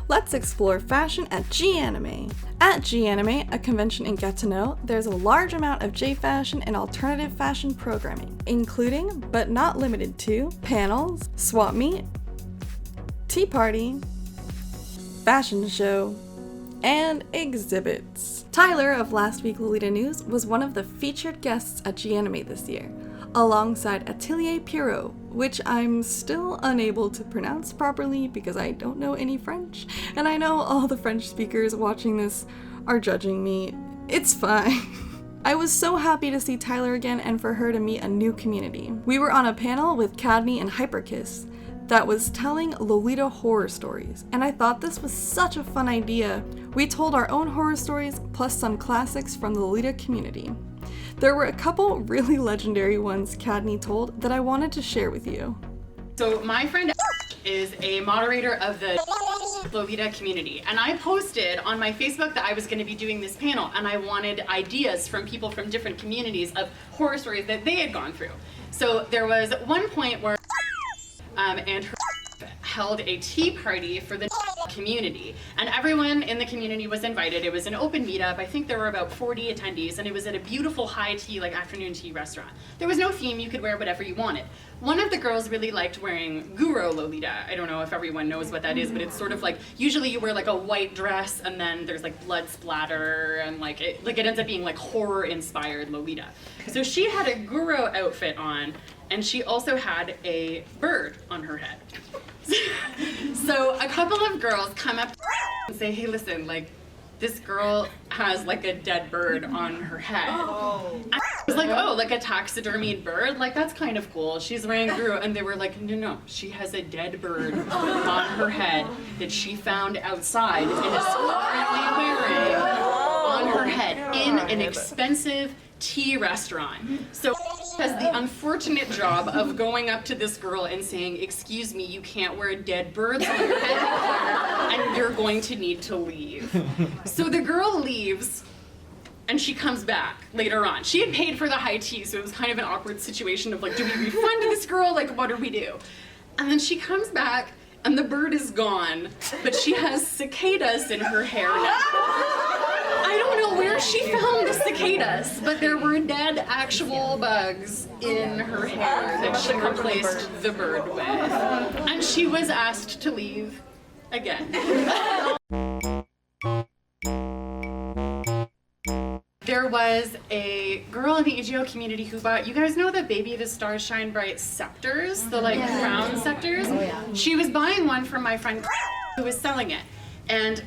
Let's explore fashion at G-Anime. At G-Anime, a convention in Get to Know, there's a large amount of J-fashion and alternative fashion programming, including, but not limited to, panels, swap meet, tea party, fashion show, and exhibits. Tyler of Last Week Lolita News was one of the featured guests at G-Anime this year, alongside Atelier Pierrot, which I'm still unable to pronounce properly because I don't know any French, and I know all the French speakers watching this are judging me. It's fine. I was so happy to see Tyler again and for her to meet a new community. We were on a panel with Cadney and Hyperkiss that was telling Lolita horror stories, and I thought this was such a fun idea. We told our own horror stories plus some classics from the Lolita community. There were a couple really legendary ones Cadney told that I wanted to share with you. So my friend is a moderator of the Lolita community, and I posted on my Facebook that I was going to be doing this panel and I wanted ideas from people from different communities of horror stories that they had gone through. So there was one point where and her held a tea party for the community, and everyone in the community was invited. It was an open meetup. I think there were about 40 attendees, and it was at a beautiful high tea, like afternoon tea restaurant. There was no theme. You could wear whatever you wanted. One of the girls really liked wearing Guro Lolita. I don't know if everyone knows what that is, but it's sort of like, usually you wear like a white dress and then there's like blood splatter and like it ends up being like horror inspired Lolita. So she had a Guro outfit on, and she also had a bird on her head. So a couple of girls come up and say, hey, listen, like, this girl has like a dead bird on her head. Oh. I was like, oh, like a taxidermied bird? Like, that's kind of cool. She's wearing Guro. And they were like, no, she has a dead bird on her head that she found outside and is currently wearing on her head in an expensive tea restaurant. So has the unfortunate job of going up to this girl and saying, excuse me, you can't wear dead birds on your head and you're going to need to leave. So the girl leaves and she comes back later on. She had paid for the high tea, so it was kind of an awkward situation of like, do we refund this girl? Like, what do we do? And then she comes back and the bird is gone, but she has cicadas in her hair now. I don't know where she found the cicadas, but there were dead actual bugs in her hair that she replaced the bird with. And she was asked to leave again. There was a girl in the EGO community who bought, you guys know the Baby the Stars Shine Bright scepters, the like crown scepters? Oh, yeah. She was buying one from my friend who was selling it. And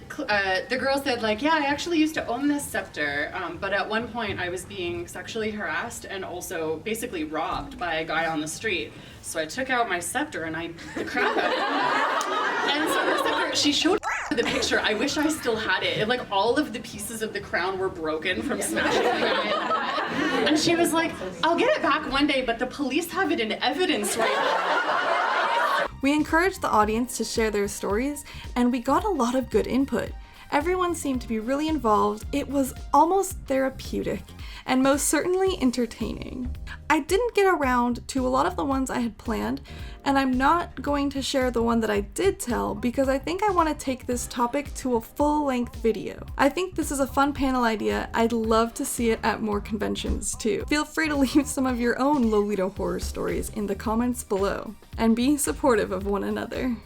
the girl said, like, yeah, I actually used to own this scepter, but at one point I was being sexually harassed and also basically robbed by a guy on the street. So I took out my scepter and I beat the crap out of it. And so her scepter, she showed the picture. I wish I still had it. Like, all of the pieces of the crown were broken from smashing the guy in the head. And she was like, I'll get it back one day, but the police have it in evidence right now. We encouraged the audience to share their stories, and we got a lot of good input. Everyone seemed to be really involved. It was almost therapeutic, and most certainly entertaining. I didn't get around to a lot of the ones I had planned, and I'm not going to share the one that I did tell because I think I want to take this topic to a full-length video. I think this is a fun panel idea. I'd love to see it at more conventions too. Feel free to leave some of your own Lolita horror stories in the comments below, and be supportive of one another.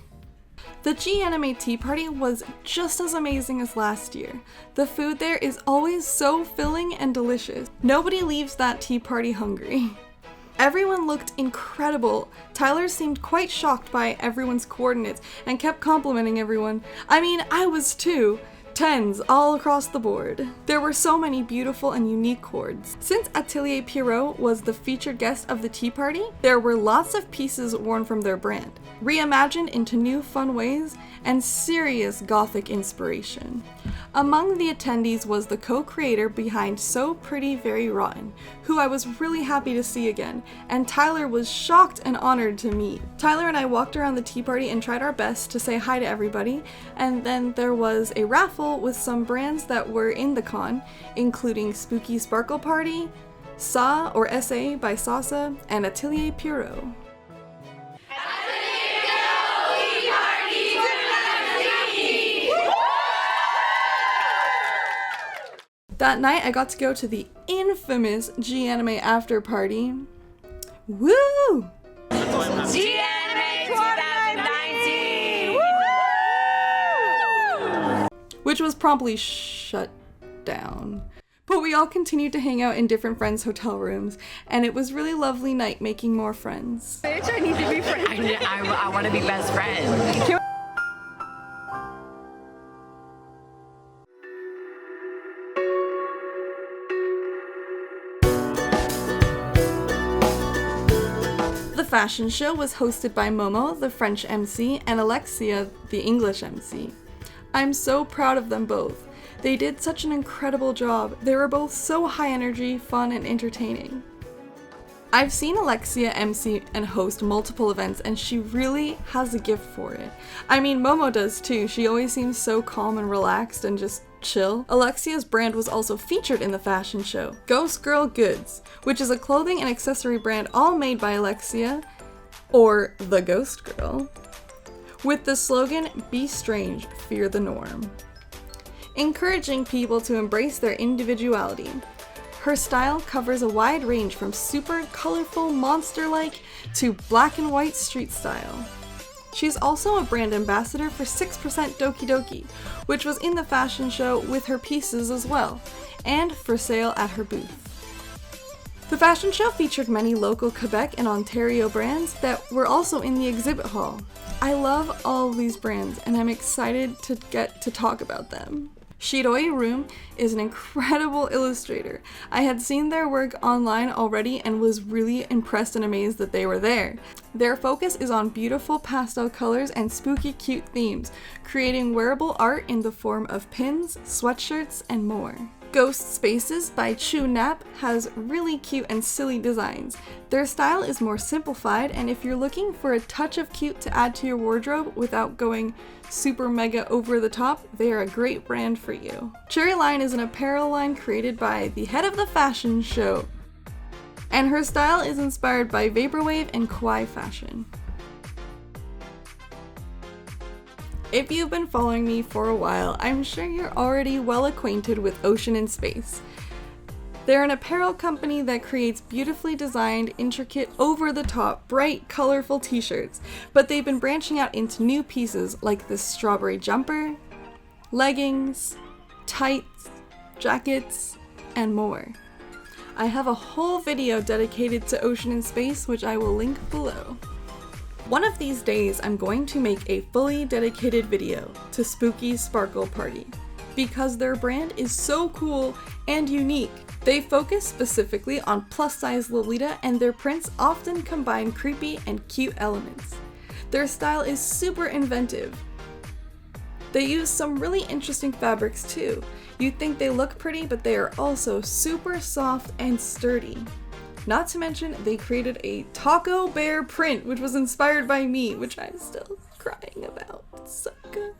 The G-Anime Tea Party was just as amazing as last year. The food there is always so filling and delicious. Nobody leaves that tea party hungry. Everyone looked incredible. Tyler seemed quite shocked by everyone's coordinates and kept complimenting everyone. I mean, I was too. 10s all across the board. There were so many beautiful and unique chords. Since Atelier Pierrot was the featured guest of the tea party, there were lots of pieces worn from their brand, reimagined into new fun ways and serious gothic inspiration. Among the attendees was the co-creator behind So Pretty Very Rotten, who I was really happy to see again, and Tyler was shocked and honored to meet. Tyler and I walked around the tea party and tried our best to say hi to everybody, and then there was a raffle with some brands that were in the con, including Spooky Sparkle Party, Sa or SA by Sasa, and Atelier Pierrot. That night, I got to go to the infamous Anime Afterparty. Woo! Anime 2019! Woo! Which was promptly shut down. But we all continued to hang out in different friends' hotel rooms, and it was really lovely night making more friends. Bitch, I need to be friends. I want to be best friends. The fashion show was hosted by Momo, the French MC, and Alexia, the English MC. I'm so proud of them both. They did such an incredible job. They were both so high energy, fun, and entertaining. I've seen Alexia MC and host multiple events, and she really has a gift for it. I mean, Momo does too. She always seems so calm and relaxed and just chill. Alexia's brand was also featured in the fashion show, Ghost Girl Goods, which is a clothing and accessory brand all made by Alexia, or the Ghost Girl, with the slogan, "Be strange, fear the norm," encouraging people to embrace their individuality. Her style covers a wide range from super colorful monster-like to black and white street style. She's also a brand ambassador for 6% Doki Doki, which was in the fashion show with her pieces as well, and for sale at her booth. The fashion show featured many local Quebec and Ontario brands that were also in the exhibit hall. I love all of these brands, and I'm excited to get to talk about them. Shiroi Room is an incredible illustrator. I had seen their work online already and was really impressed and amazed that they were there. Their focus is on beautiful pastel colors and spooky cute themes, creating wearable art in the form of pins, sweatshirts, and more. Ghost Spaces by Chu Nap has really cute and silly designs. Their style is more simplified, and if you're looking for a touch of cute to add to your wardrobe without going super mega over the top, they are a great brand for you. Cherry Line is an apparel line created by the head of the fashion show, and her style is inspired by vaporwave and kawaii fashion. If you've been following me for a while, I'm sure you're already well acquainted with Ocean and Space. They're an apparel company that creates beautifully designed, intricate, over-the-top, bright, colorful t-shirts, but they've been branching out into new pieces like this strawberry jumper, leggings, tights, jackets, and more. I have a whole video dedicated to Ocean and Space, which I will link below. One of these days, I'm going to make a fully dedicated video to Spooky Sparkle Party because their brand is so cool and unique. They focus specifically on plus-size Lolita, and their prints often combine creepy and cute elements. Their style is super inventive. They use some really interesting fabrics too. You'd think they look pretty, but they are also super soft and sturdy. Not to mention, they created a taco bear print, which was inspired by me, which I'm still crying about. It's so good.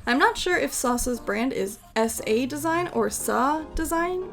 I'm not sure if Sasa's brand is SA Design or Sa Design,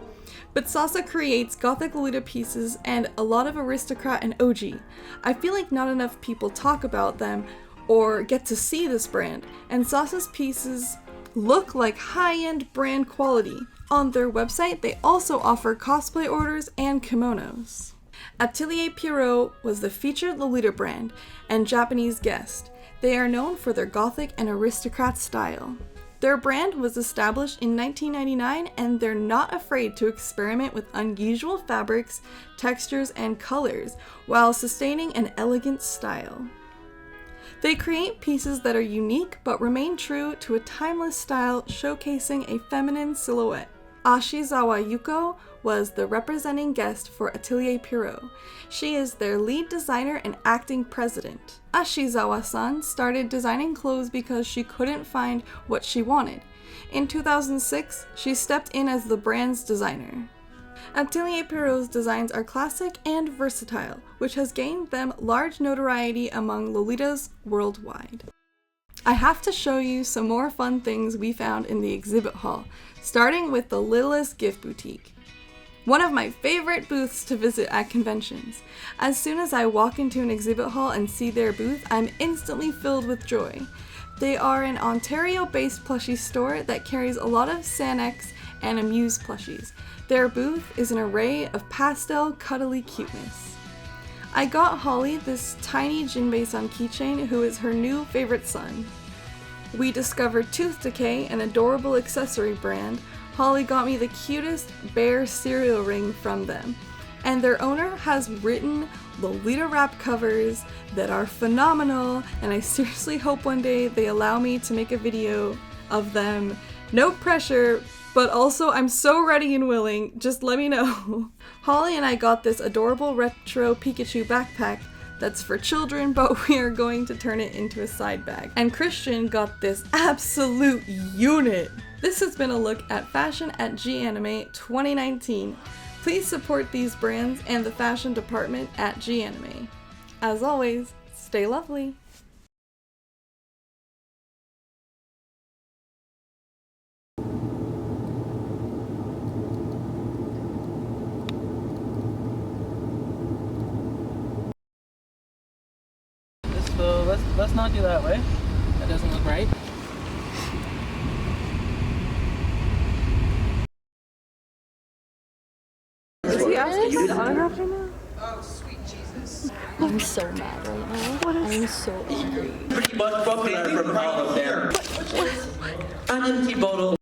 but Sasa creates gothic Lolita pieces and a lot of aristocrat and OG. I feel like not enough people talk about them or get to see this brand, and Sasa's pieces look like high-end brand quality. On their website, they also offer cosplay orders and kimonos. Atelier Pierrot was the featured Lolita brand and Japanese guest. They are known for their gothic and aristocrat style. Their brand was established in 1999, and they're not afraid to experiment with unusual fabrics, textures, and colors while sustaining an elegant style. They create pieces that are unique but remain true to a timeless style, showcasing a feminine silhouette. Ashizawa Yuko was the representing guest for Atelier Pierrot. She is their lead designer and acting president. Ashizawa-san started designing clothes because she couldn't find what she wanted. In 2006, she stepped in as the brand's designer. Atelier Pierrot's designs are classic and versatile, which has gained them large notoriety among Lolitas worldwide. I have to show you some more fun things we found in the exhibit hall, starting with the Littlest Gift Boutique. One of my favorite booths to visit at conventions. As soon as I walk into an exhibit hall and see their booth, I'm instantly filled with joy. They are an Ontario-based plushie store that carries a lot of Sanex and Amuse plushies. Their booth is an array of pastel, cuddly cuteness. I got Holly this tiny Jinbei-san keychain who is her new favorite son. We discovered Tooth Decay, an adorable accessory brand. Holly got me the cutest bear cereal ring from them. And their owner has written Lolita wrap covers that are phenomenal, and I seriously hope one day they allow me to make a video of them. No pressure, but also I'm so ready and willing, just let me know. Holly and I got this adorable retro Pikachu backpack that's for children, but we are going to turn it into a side bag. And Christian got this absolute unit. This has been a look at fashion at G-Anime 2019. Please support these brands and the fashion department at G-Anime. As always, stay lovely. Let's not do that way. That doesn't look right. Is he asking for the autograph right now? Oh, sweet Jesus. I'm so mad right now. I'm so angry. Pretty much from there. An empty bottle.